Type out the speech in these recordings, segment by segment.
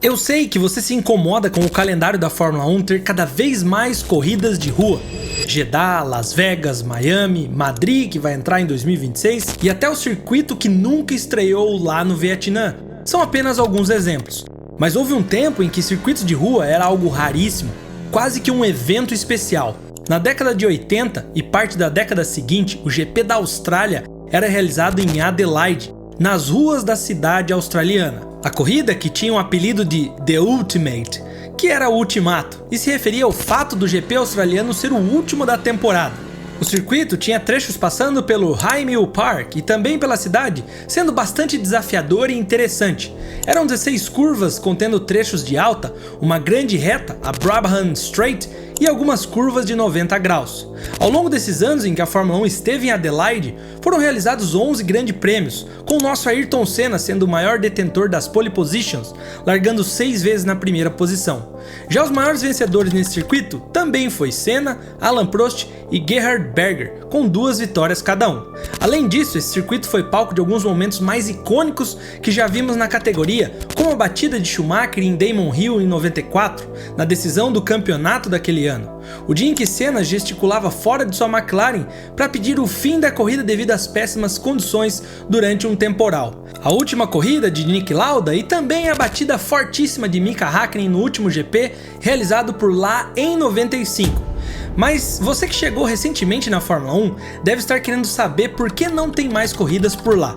Eu sei que você se incomoda com o calendário da Fórmula 1 ter cada vez mais corridas de rua. Jeddah, Las Vegas, Miami, Madrid, que vai entrar em 2026, e até o circuito que nunca estreou lá no Vietnã. São apenas alguns exemplos. Mas houve um tempo em que circuitos de rua era algo raríssimo, quase que um evento especial. Na década de 80 e parte da década seguinte, o GP da Austrália era realizado em Adelaide, nas ruas da cidade australiana. A corrida, que tinha o apelido de The Ultimate, que era o ultimato, e se referia ao fato do GP australiano ser o último da temporada. O circuito tinha trechos passando pelo High Mill Park e também pela cidade, sendo bastante desafiador e interessante. Eram 16 curvas contendo trechos de alta, uma grande reta, a Brabham Straight, e algumas curvas de 90 graus. Ao longo desses anos em que a Fórmula 1 esteve em Adelaide, foram realizados 11 grandes prêmios, com o nosso Ayrton Senna sendo o maior detentor das pole positions, largando 6 vezes na primeira posição. Já os maiores vencedores nesse circuito também foi Senna, Alain Prost e Gerhard Berger, com 2 vitórias cada um. Além disso, esse circuito foi palco de alguns momentos mais icônicos que já vimos na categoria, como a batida de Schumacher em Damon Hill em 94, na decisão do campeonato daquele ano. O dia em que Senna gesticulava fora de sua McLaren para pedir o fim da corrida devido às péssimas condições durante um temporal. A última corrida de Niki Lauda e também a batida fortíssima de Mika Häkkinen no último GP, realizado por lá em 95. Mas você que chegou recentemente na Fórmula 1 deve estar querendo saber por que não tem mais corridas por lá.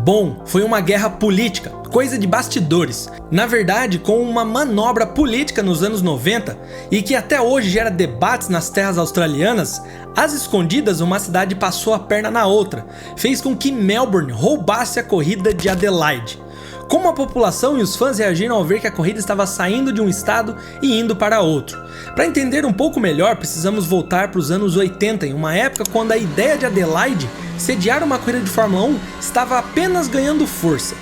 Bom, foi uma guerra política, coisa de bastidores. Na verdade, com uma manobra política nos anos 90 e que até hoje gera debates nas terras australianas, às escondidas uma cidade passou a perna na outra, fez com que Melbourne roubasse a corrida de Adelaide. Como a população e os fãs reagiram ao ver que a corrida estava saindo de um estado e indo para outro? Para entender um pouco melhor, precisamos voltar para os anos 80, em uma época quando a ideia de Adelaide sediar uma corrida de Fórmula 1 estava apenas ganhando força.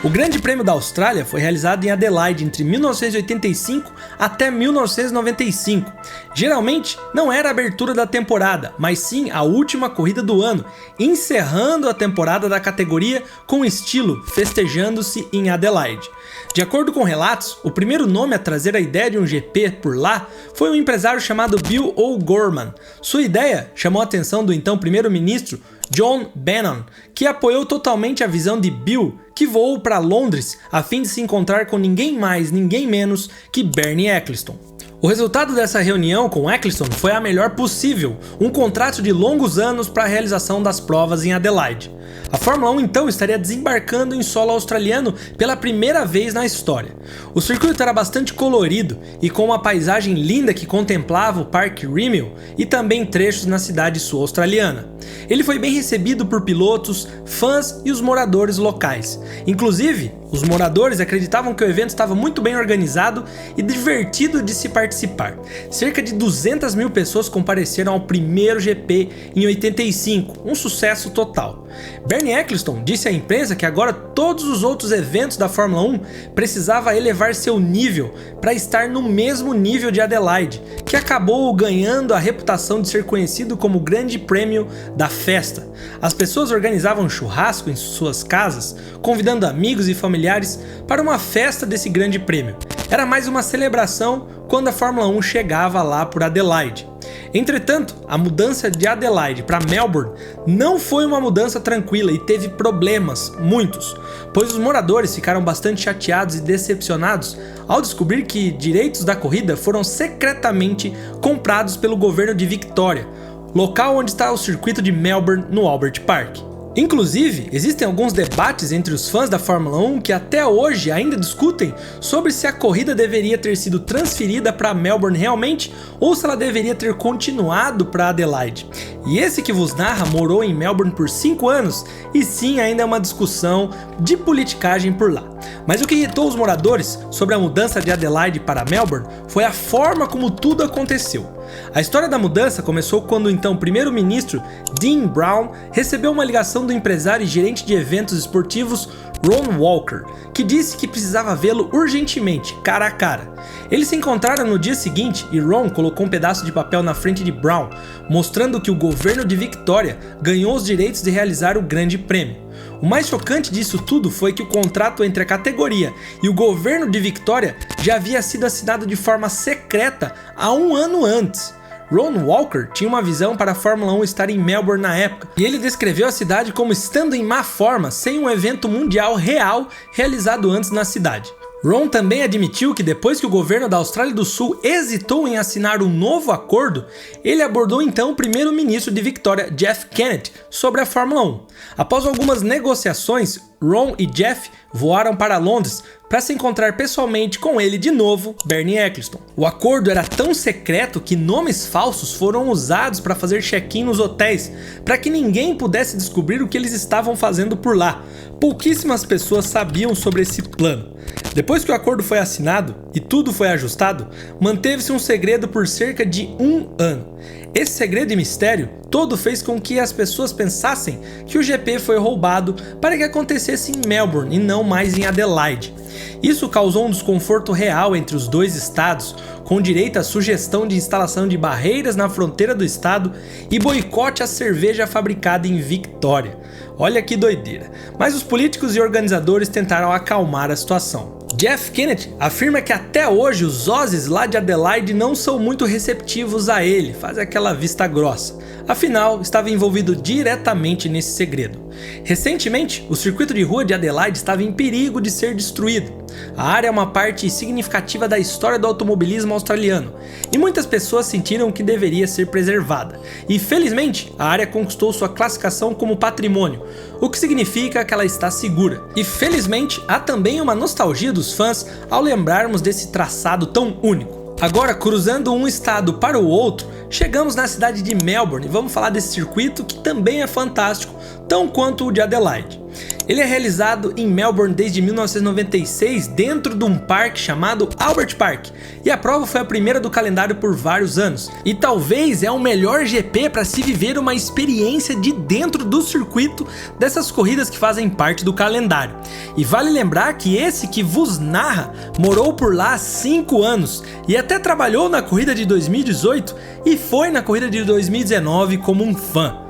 O Grande Prêmio da Austrália foi realizado em Adelaide entre 1985 até 1995. Geralmente não era a abertura da temporada, mas sim a última corrida do ano, encerrando a temporada da categoria com estilo, festejando-se em Adelaide. De acordo com relatos, o primeiro nome a trazer a ideia de um GP por lá foi um empresário chamado Bill O'Gorman. Sua ideia chamou a atenção do então primeiro-ministro John Bannon, que apoiou totalmente a visão de Bill, que voou para Londres a fim de se encontrar com ninguém mais, ninguém menos que Bernie Ecclestone. O resultado dessa reunião com Ecclestone foi a melhor possível, um contrato de longos anos para a realização das provas em Adelaide. A Fórmula 1 então estaria desembarcando em solo australiano pela primeira vez na história. O circuito era bastante colorido e com uma paisagem linda que contemplava o Parque Rimmel e também trechos na cidade sul australiana. Ele foi bem recebido por pilotos, fãs e os moradores locais. Inclusive, os moradores acreditavam que o evento estava muito bem organizado e divertido de se participar. Cerca de 200 mil pessoas compareceram ao primeiro GP em 85, um sucesso total. Bernie Ecclestone disse à imprensa que agora todos os outros eventos da Fórmula 1 precisava elevar seu nível para estar no mesmo nível de Adelaide, que acabou ganhando a reputação de ser conhecido como o Grande Prêmio da Festa. As pessoas organizavam churrasco em suas casas, convidando amigos e familiares para uma festa desse grande prêmio. Era mais uma celebração quando a Fórmula 1 chegava lá por Adelaide. Entretanto, a mudança de Adelaide para Melbourne não foi uma mudança tranquila e teve problemas, muitos, pois os moradores ficaram bastante chateados e decepcionados ao descobrir que direitos da corrida foram secretamente comprados pelo governo de Victoria, local onde está o circuito de Melbourne no Albert Park. Inclusive, existem alguns debates entre os fãs da Fórmula 1 que até hoje ainda discutem sobre se a corrida deveria ter sido transferida para Melbourne realmente ou se ela deveria ter continuado para Adelaide. E esse que vos narra morou em Melbourne por 5 anos e sim, ainda é uma discussão de politicagem por lá. Mas o que irritou os moradores sobre a mudança de Adelaide para Melbourne foi a forma como tudo aconteceu. A história da mudança começou quando o então primeiro-ministro Dean Brown recebeu uma ligação do empresário e gerente de eventos esportivos Ron Walker, que disse que precisava vê-lo urgentemente, cara a cara. Eles se encontraram no dia seguinte e Ron colocou um pedaço de papel na frente de Brown, mostrando que o governo de Victoria ganhou os direitos de realizar o Grande Prêmio. O mais chocante disso tudo foi que o contrato entre a categoria e o governo de Victoria já havia sido assinado de forma secreta há um ano antes. Ron Walker tinha uma visão para a Fórmula 1 estar em Melbourne na época, e ele descreveu a cidade como estando em má forma, sem um evento mundial real realizado antes na cidade. Ron também admitiu que depois que o governo da Austrália do Sul hesitou em assinar um novo acordo, ele abordou então o primeiro-ministro de Victoria, Jeff Kennett, sobre a Fórmula 1. Após algumas negociações, Ron e Jeff voaram para Londres para se encontrar pessoalmente com ele de novo, Bernie Ecclestone. O acordo era tão secreto que nomes falsos foram usados para fazer check-in nos hotéis, para que ninguém pudesse descobrir o que eles estavam fazendo por lá. Pouquíssimas pessoas sabiam sobre esse plano. Depois que o acordo foi assinado e tudo foi ajustado, manteve-se um segredo por cerca de um ano. Esse segredo e mistério todo fez com que as pessoas pensassem que o GP foi roubado para que acontecesse em Melbourne e não mais em Adelaide. Isso causou um desconforto real entre os dois estados, com direito à sugestão de instalação de barreiras na fronteira do estado e boicote à cerveja fabricada em Victoria. Olha que doideira. Mas os políticos e organizadores tentaram acalmar a situação. Jeff Kennett afirma que até hoje os Aussies lá de Adelaide não são muito receptivos a ele, faz aquela vista grossa. Afinal, estava envolvido diretamente nesse segredo. Recentemente, o circuito de rua de Adelaide estava em perigo de ser destruído. A área é uma parte significativa da história do automobilismo australiano, e muitas pessoas sentiram que deveria ser preservada. E felizmente, a área conquistou sua classificação como patrimônio, o que significa que ela está segura. E felizmente, há também uma nostalgia dos fãs ao lembrarmos desse traçado tão único. Agora, cruzando um estado para o outro, chegamos na cidade de Melbourne e vamos falar desse circuito que também é fantástico, tão quanto o de Adelaide. Ele é realizado em Melbourne desde 1996 dentro de um parque chamado Albert Park, e a prova foi a primeira do calendário por vários anos. E talvez é o melhor GP para se viver uma experiência de dentro do circuito dessas corridas que fazem parte do calendário. E vale lembrar que esse que vos narra morou por lá há 5 anos e até trabalhou na corrida de 2018 e foi na corrida de 2019 como um fã.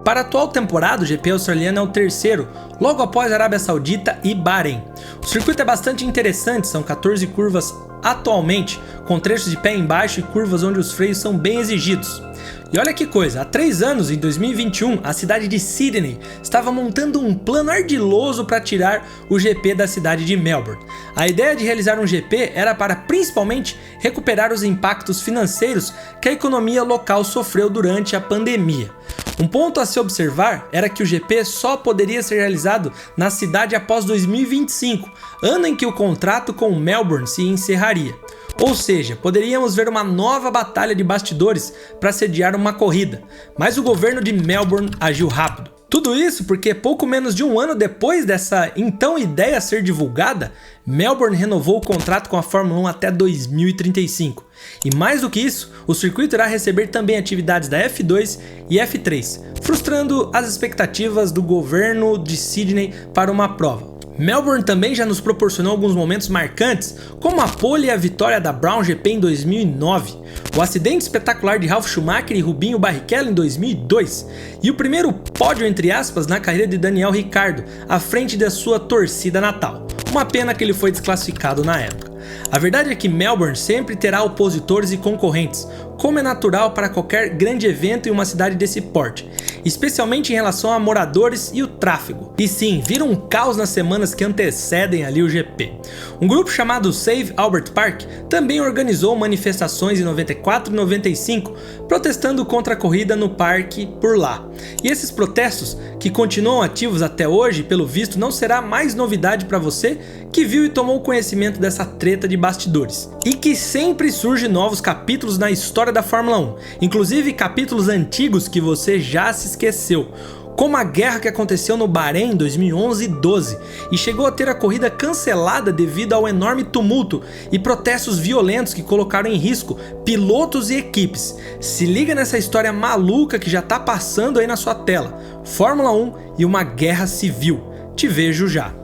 Para a atual temporada, o GP australiano é o terceiro, logo após a Arábia Saudita e Bahrein. O circuito é bastante interessante, são 14 curvas atualmente, com trechos de pé embaixo e curvas onde os freios são bem exigidos. E olha que coisa, há 3 anos, em 2021, a cidade de Sydney estava montando um plano ardiloso para tirar o GP da cidade de Melbourne. A ideia de realizar um GP era para principalmente recuperar os impactos financeiros que a economia local sofreu durante a pandemia. Um ponto a se observar era que o GP só poderia ser realizado na cidade após 2025, ano em que o contrato com Melbourne se encerraria. Ou seja, poderíamos ver uma nova batalha de bastidores para sediar uma corrida, mas o governo de Melbourne agiu rápido. Tudo isso porque pouco menos de um ano depois dessa então ideia ser divulgada, Melbourne renovou o contrato com a Fórmula 1 até 2035. E mais do que isso, o circuito irá receber também atividades da F2 e F3, frustrando as expectativas do governo de Sydney para uma prova. Melbourne também já nos proporcionou alguns momentos marcantes, como a pole e a vitória da Brown GP em 2009, o acidente espetacular de Ralf Schumacher e Rubinho Barrichello em 2002, e o primeiro pódio entre aspas na carreira de Daniel Ricciardo, à frente da sua torcida natal. Uma pena que ele foi desclassificado na época. A verdade é que Melbourne sempre terá opositores e concorrentes, como é natural para qualquer grande evento em uma cidade desse porte, especialmente em relação a moradores e o tráfego. E sim, vira um caos nas semanas que antecedem ali o GP. Um grupo chamado Save Albert Park também organizou manifestações em 94 e 95, protestando contra a corrida no parque por lá. E esses protestos, que continuam ativos até hoje, pelo visto não será mais novidade para você que viu e tomou conhecimento dessa treta de bastidores. E que sempre surgem novos capítulos na história da Fórmula 1, inclusive capítulos antigos que você já se esqueceu, como a guerra que aconteceu no Bahrein em 2011 e 12 e chegou a ter a corrida cancelada devido ao enorme tumulto e protestos violentos que colocaram em risco pilotos e equipes. Se liga nessa história maluca que já tá passando aí na sua tela: Fórmula 1 e uma guerra civil. Te vejo já.